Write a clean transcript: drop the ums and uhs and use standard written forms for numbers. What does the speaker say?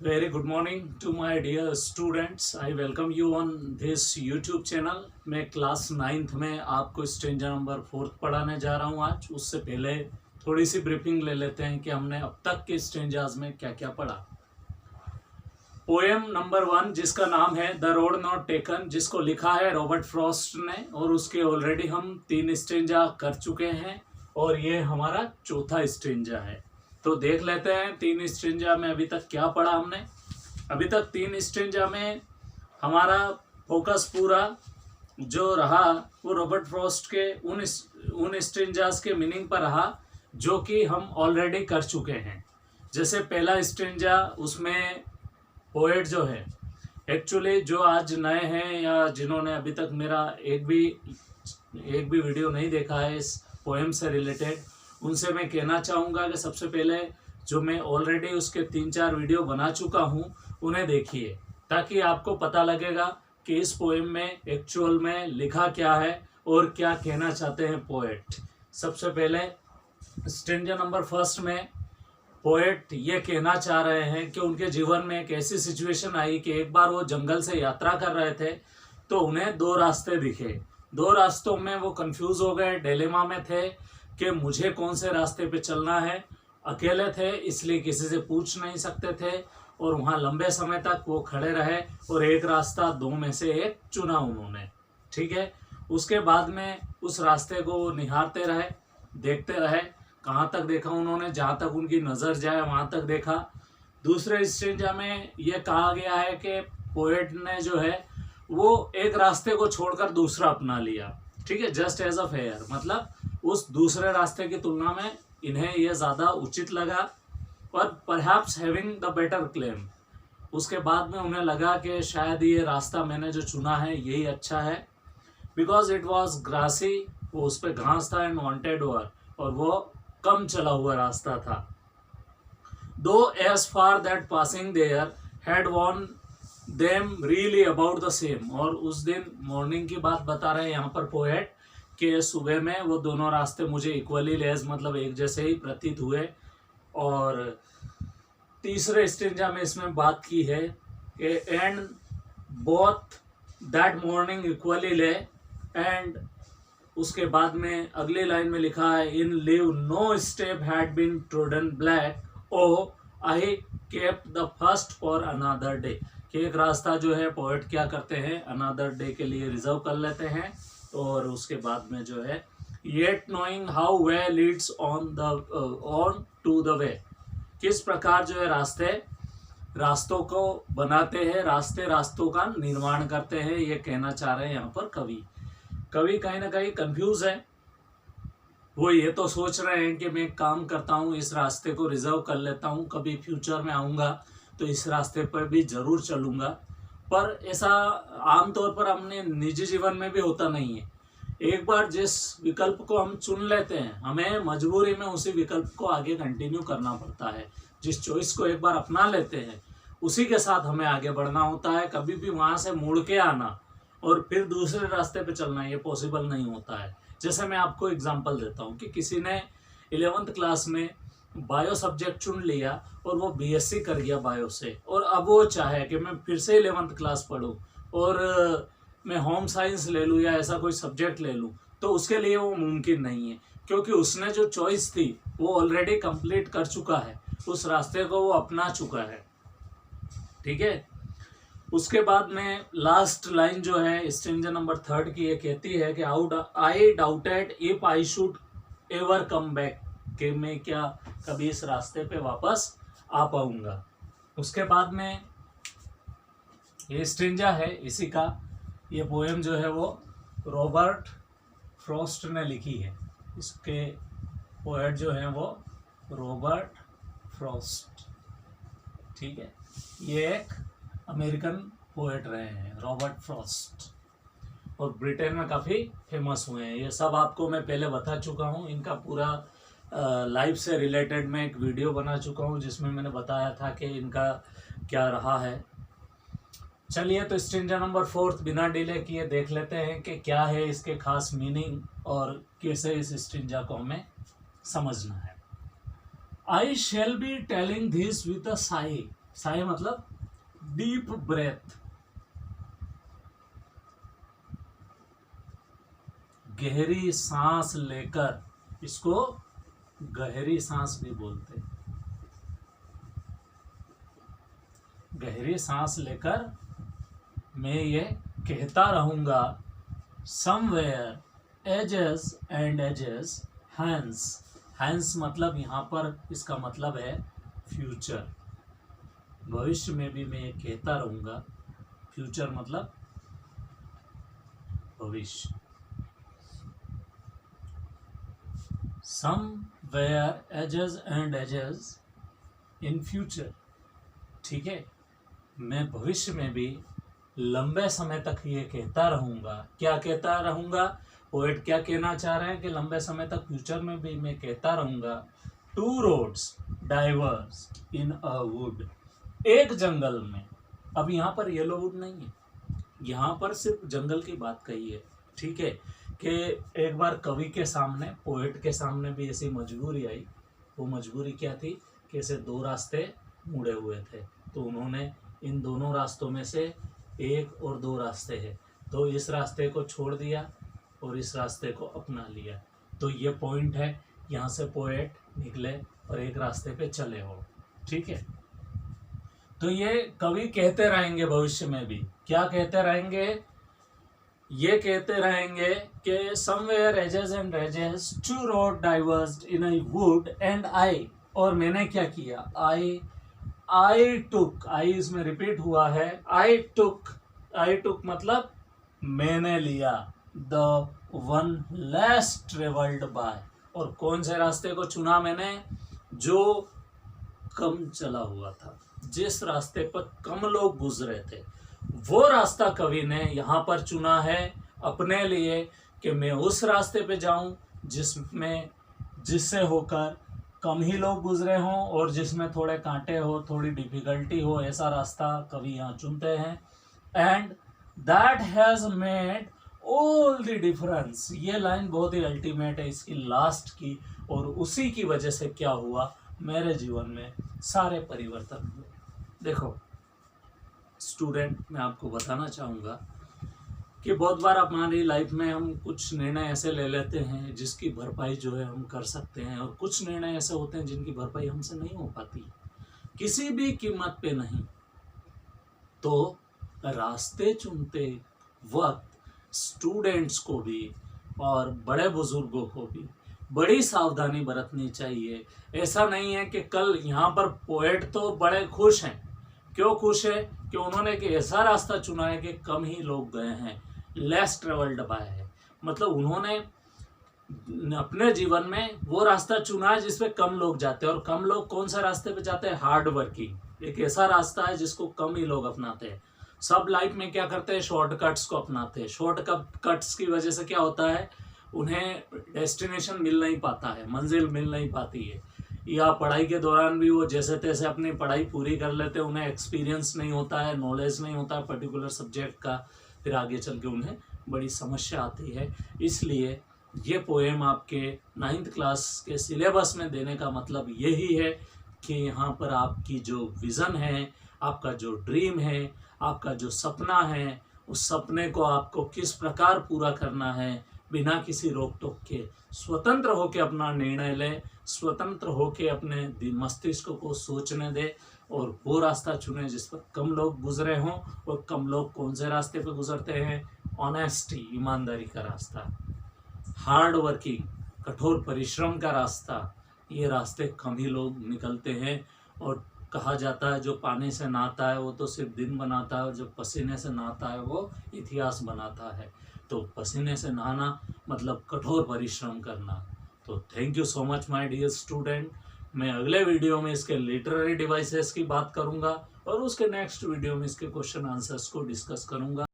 Very good morning to my dear students. I welcome you on this YouTube channel. मैं class 9th में आपको stanza number 4 पढ़ाने जा रहा हूँ आज। उससे पहले थोड़ी सी ब्रीफिंग ले लेते हैं कि हमने अब तक के स्ट्रेंजाज में क्या क्या पढ़ा। पोएम नंबर 1 जिसका नाम है द रोड नॉट टेकन, जिसको लिखा है रॉबर्ट फ्रॉस्ट ने, और उसके ऑलरेडी हम 3 स्ट्रेंजा कर चुके हैं और ये हमारा चौथा स्ट्रेंजा है। तो देख लेते हैं 3 स्ट्रेंजा में अभी तक क्या पढ़ा हमने। अभी तक 3 स्ट्रेंजा में हमारा फोकस पूरा जो रहा वो रॉबर्ट फ्रॉस्ट के उन स्ट्रेंजास के मीनिंग पर रहा जो कि हम ऑलरेडी कर चुके हैं। जैसे पहला स्ट्रेंजा, उसमें पोएट जो है, एक्चुअली जो आज नए हैं या जिन्होंने अभी तक मेरा एक भी वीडियो नहीं देखा है इस पोएम से रिलेटेड, उनसे मैं कहना चाहूँगा कि सबसे पहले जो मैं ऑलरेडी उसके 3-4 वीडियो बना चुका हूँ उन्हें देखिए, ताकि आपको पता लगेगा कि इस पोएम में एक्चुअल में लिखा क्या है और क्या कहना चाहते हैं पोएट। सबसे पहले स्ट्रेंजा नंबर 1 में पोएट ये कहना चाह रहे हैं कि उनके जीवन में एक ऐसी सिचुएशन आई कि एक बार वो जंगल से यात्रा कर रहे थे तो उन्हें 2 रास्ते दिखे। 2 रास्तों में वो कंफ्यूज हो गए, डिलेमा में थे कि मुझे कौन से रास्ते पे चलना है। अकेले थे इसलिए किसी से पूछ नहीं सकते थे और वहाँ लंबे समय तक वो खड़े रहे और एक रास्ता 2 में से एक चुना उन्होंने। ठीक है, उसके बाद में उस रास्ते को वो निहारते रहे, देखते रहे। कहाँ तक देखा उन्होंने? जहाँ तक उनकी नज़र जाए वहाँ तक देखा। दूसरे स्ट्रेंजा में ये कहा गया है कि पोएट ने जो है वो एक रास्ते को छोड़कर दूसरा अपना लिया। ठीक है, जस्ट एज अ फेयर, मतलब उस दूसरे रास्ते की तुलना में इन्हें यह ज़्यादा उचित लगा और perhaps having the better claim. उसके बाद में उन्हें लगा कि शायद ये रास्ता मैंने जो चुना है यही अच्छा है, बिकॉज इट वॉज ग्रासी, वो उस पर घास था, एंड वांटेड वर, और वो कम चला हुआ रास्ता था। Though as far that passing there had worn them really about the same. और उस दिन मॉर्निंग की बात बता रहे हैं यहाँ पर पोएट कि सुबह में वो दोनों रास्ते मुझे इक्वली लेज, मतलब एक जैसे ही प्रतीत हुए। और तीसरे स्ट्रेंजा में इसमें बात की है कि and both that morning equally lay, एंड उसके बाद में अगली लाइन में लिखा है in leaves no step had been trodden black oh I kept the first for another day. कि एक रास्ता जो है पोएट क्या करते हैं, अनदर डे के लिए रिजर्व कर लेते हैं। और उसके बाद में जो है yet knowing how way leads on to the way, किस प्रकार जो है रास्तों को बनाते हैं, रास्तों का निर्माण करते हैं, ये कहना चाह रहे हैं यहाँ पर कवि कहीं ना कहीं कंफ्यूज है। वो ये तो सोच रहे हैं कि मैं काम करता हूँ, इस रास्ते को रिजर्व कर लेता हूँ, कभी फ्यूचर में आऊँगा तो इस रास्ते पर भी जरूर चलूँगा, पर ऐसा आमतौर पर अपने निजी जीवन में भी होता नहीं है। एक बार जिस विकल्प को हम चुन लेते हैं, हमें मजबूरी में उसी विकल्प को आगे कंटिन्यू करना पड़ता है। जिस चॉइस को एक बार अपना लेते हैं उसी के साथ हमें आगे बढ़ना होता है। कभी भी वहाँ से मुड़ के आना और फिर दूसरे रास्ते पे चलना ये पॉसिबल नहीं होता है। जैसे मैं आपको एग्जांपल देता हूँ कि किसी ने 11th क्लास में बायो सब्जेक्ट चुन लिया और वो बीएससी कर गया बायो से, और अब वो चाहे कि मैं फिर से 11th क्लास पढूं और मैं होम साइंस ले लूँ या ऐसा कोई सब्जेक्ट ले लूँ, तो उसके लिए वो मुमकिन नहीं है, क्योंकि उसने जो चॉइस थी वो ऑलरेडी कंप्लीट कर चुका है, उस रास्ते को वो अपना चुका है। ठीक है, उसके बाद में लास्ट लाइन जो है स्ट्रेंजा नंबर 3 की, ये कहती है कि आई doubted if I should ever come back, कि मैं क्या कभी इस रास्ते पे वापस आ पाऊंगा। उसके बाद में ये स्ट्रेंजा है, इसी का ये पोएम जो है वो रॉबर्ट फ्रॉस्ट ने लिखी है। इसके पोएट जो है वो रॉबर्ट फ्रॉस्ट। ठीक है, ये एक अमेरिकन पोएट रहे हैं रॉबर्ट फ्रॉस्ट, और ब्रिटेन में काफ़ी फेमस हुए हैं। ये सब आपको मैं पहले बता चुका हूँ। इनका पूरा लाइफ से रिलेटेड मैं एक वीडियो बना चुका हूँ जिसमें मैंने बताया था कि इनका क्या रहा है। चलिए, तो स्ट्रेंजा नंबर 4 बिना डिले किए देख लेते हैं कि क्या है इसके खास मीनिंग और कैसे इस स्ट्रेंजा को हमें समझना है। I shall be telling this with a sigh. Sai मतलब डीप ब्रेथ, गहरी सांस लेकर, इसको गहरी सांस भी बोलते हैं। गहरी सांस लेकर मैं ये कहता रहूंगा, somewhere ages and ages hence. Hence मतलब यहाँ पर इसका मतलब है फ्यूचर, भविष्य में भी मैं ये कहता रहूंगा। फ्यूचर मतलब भविष्य। Somewhere ages and ages in future, ठीक है। मैं भविष्य में भी लंबे समय तक ये कहता रहूंगा। क्या कहता रहूंगा? पोएट क्या कहना चाह रहे हैं कि लंबे समय तक फ्यूचर में भी मैं कहता रहूंगा, two roads diverse in a wood, एक जंगल में। अब यहाँ पर येलो वुड नहीं है, यहाँ पर सिर्फ जंगल की बात कही है, ठीक है। कि एक बार कवि के सामने, पोएट के सामने भी ऐसी मजबूरी आई। वो मजबूरी क्या थी कि ऐसे दो रास्ते मुड़े हुए थे, तो उन्होंने इन दोनों रास्तों में से एक और दो रास्ते हैं, तो इस रास्ते को छोड़ दिया और इस रास्ते को अपना लिया। तो ये पॉइंट है, यहाँ से पोएट निकले और एक रास्ते पे चले हो, ठीक है। तो ये कवि कहते रहेंगे भविष्य में भी। क्या कहते रहेंगे? ये कहते रहेंगे कि somewhere ages and ages two road diverged in a wood and I, और मैंने क्या किया, आई टुक, आई इसमें रिपीट हुआ है, आई टुक मतलब मैंने लिया, the one less travelled by, और कौन से रास्ते को चुना मैंने? जो कम चला हुआ था, जिस रास्ते पर कम लोग गुजरे थे, वो रास्ता कवि ने यहाँ पर चुना है अपने लिए, कि मैं उस रास्ते पे जाऊं जिससे होकर कम ही लोग गुजरे हों और जिसमें थोड़े कांटे हो, थोड़ी डिफिकल्टी हो, ऐसा रास्ता कवि यहाँ चुनते हैं। And that has made all the difference, ये लाइन बहुत ही अल्टीमेट है इसकी लास्ट की, और उसी की वजह से क्या हुआ, मेरे जीवन में सारे परिवर्तन हुए। देखो स्टूडेंट, मैं आपको बताना चाहूँगा कि बहुत बार हमारी लाइफ में हम कुछ निर्णय ऐसे ले लेते हैं जिसकी भरपाई जो है हम कर सकते हैं, और कुछ निर्णय ऐसे होते हैं जिनकी भरपाई हमसे नहीं हो पाती, किसी भी कीमत पे नहीं। तो रास्ते चुनते वक्त स्टूडेंट्स को भी और बड़े बुजुर्गों को भी बड़ी सावधानी बरतनी चाहिए। ऐसा नहीं है कि कल यहाँ पर पोएट तो बड़े खुश हैं। क्यों खुश है? कि उन्होंने एक ऐसा रास्ता चुना है कि कम ही लोग गए हैं, लेस ट्रेवल्ड बाय है, मतलब उन्होंने अपने जीवन में वो रास्ता चुना है जिसपे कम लोग जाते हैं। और कम लोग कौन सा रास्ते पे जाते हैं? Hard working. एक ऐसा रास्ता है जिसको कम ही लोग अपनाते हैं। सब लाइफ में क्या करते हैं? शॉर्टकट्स को अपनाते हैं। शॉर्टकट्स की वजह से क्या होता है? उन्हें डेस्टिनेशन मिल नहीं पाता है, मंजिल मिल नहीं पाती है, या पढ़ाई के दौरान भी वो जैसे तैसे अपनी पढ़ाई पूरी कर लेते हैं, उन्हें एक्सपीरियंस नहीं होता है, नॉलेज नहीं होता है पर्टिकुलर सब्जेक्ट का, फिर आगे चल के उन्हें बड़ी समस्या आती है। इसलिए ये पोएम आपके 9th क्लास के सिलेबस में देने का मतलब यही है कि यहाँ पर आपकी जो विज़न है, आपका जो ड्रीम है, आपका जो सपना है, उस सपने को आपको किस प्रकार पूरा करना है, बिना किसी रोक टोक के स्वतंत्र होकर अपना निर्णय ले, स्वतंत्र होकर अपने मस्तिष्क को सोचने दे, और वो रास्ता चुने जिस पर कम लोग गुजरे हों। और कम लोग कौन से रास्ते पे गुजरते हैं? ऑनेस्टी, ईमानदारी का रास्ता, हार्ड वर्किंग, कठोर परिश्रम का रास्ता। ये रास्ते कम ही लोग निकलते हैं। और कहा जाता है जो पानी से नहाता है वो तो सिर्फ दिन बनाता है, और जो पसीने से नहाता है वो इतिहास बनाता है। तो पसीने से नहाना मतलब कठोर परिश्रम करना। तो thank you so much my dear student. मैं अगले वीडियो में इसके लिटरेरी डिवाइसेस की बात करूंगा, और उसके नेक्स्ट वीडियो में इसके क्वेश्चन आंसर्स को डिस्कस करूंगा।